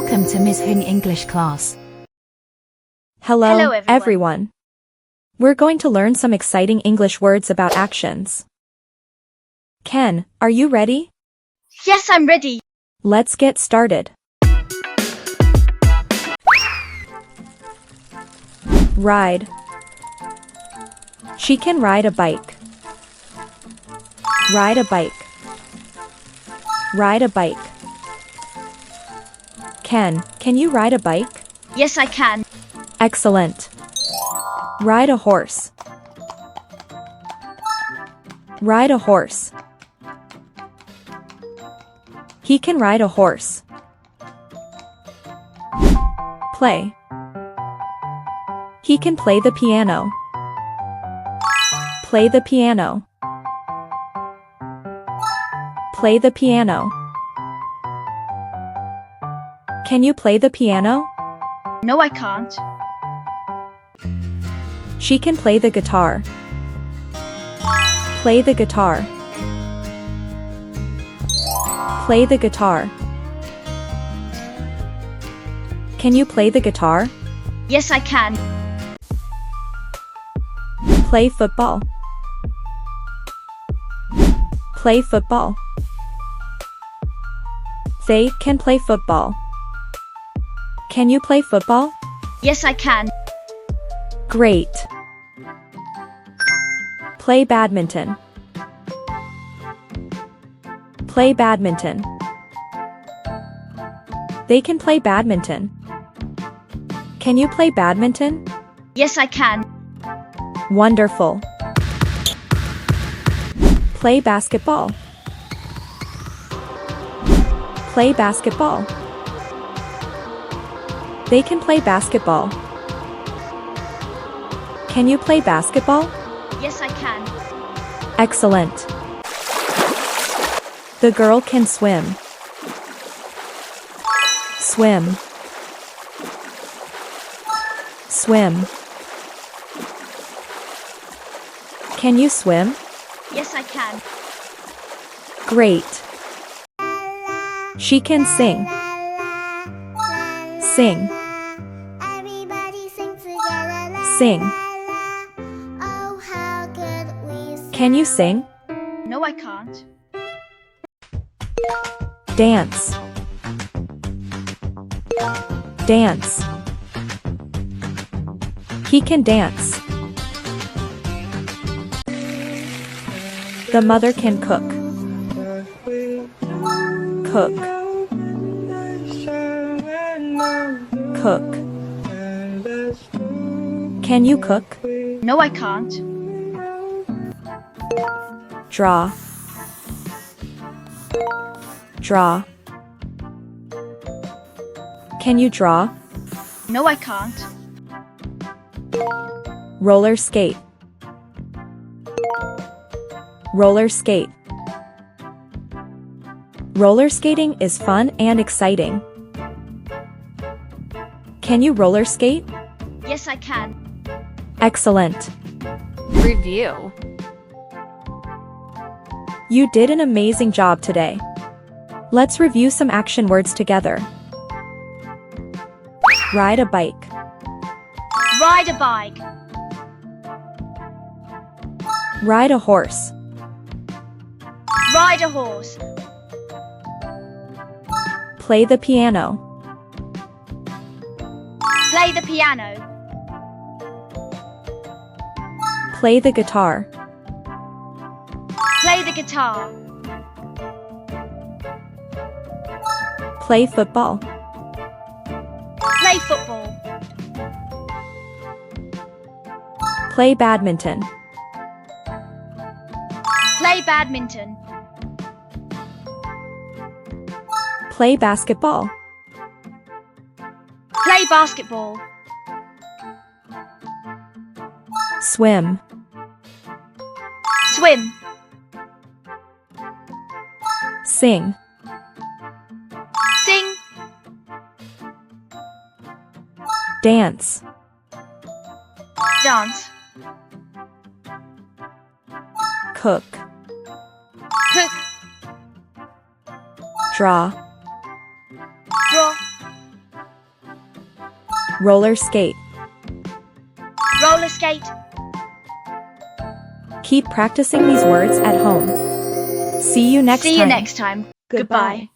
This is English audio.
Welcome to Nhat Huong English Class. Hello, everyone. We're going to learn some exciting English words about actions. Ken, are you ready? Yes, I'm ready. Let's get started. Ride. She can ride a bike. Ride a bike. Ride a bike. Ken, can you ride a bike? Yes, I can. Excellent. Ride a horse. Ride a horse. He can ride a horse. Play. He can play the piano. Play the piano. Play the piano. Can you play the piano? No, I can't. She can play the guitar. Play the guitar. Play the guitar. Can you play the guitar? Yes, I can. Play football. Play football. They can play football. Can you play football? Yes, I can. Great. Play badminton. Play badminton. They can play badminton. Can you play badminton? Yes, I can. Wonderful. Play basketball. Play basketball. They can play basketball. Can you play basketball? Yes, I can. Excellent. The girl can swim. Swim. Swim. Can you swim? Yes, I can. Great. She can sing. Sing. Sing. Can you sing? No, I can't. Dance. Dance. He can dance. The mother can cook. Cook. Cook. Can you cook? No, I can't. Draw. Draw. Can you draw? No, I can't. Roller skate. Roller skate. Roller skating is fun and exciting. Can you roller skate? Yes, I can. Excellent. Review. You did an amazing job today. Let's review some action words together. Ride a bike. Ride a bike. Ride a horse. Ride a horse. Play the piano. Play the piano. Play the guitar. Play the guitar. Play football. Play football. Play badminton. Play badminton. Play basketball. Play basketball. Swim. Swim. Sing. Sing. Dance. Dance. Cook. Cook. Draw. Draw. Roller skate. Roller skate. Keep practicing these words at home. See you next time. See you next time. Goodbye.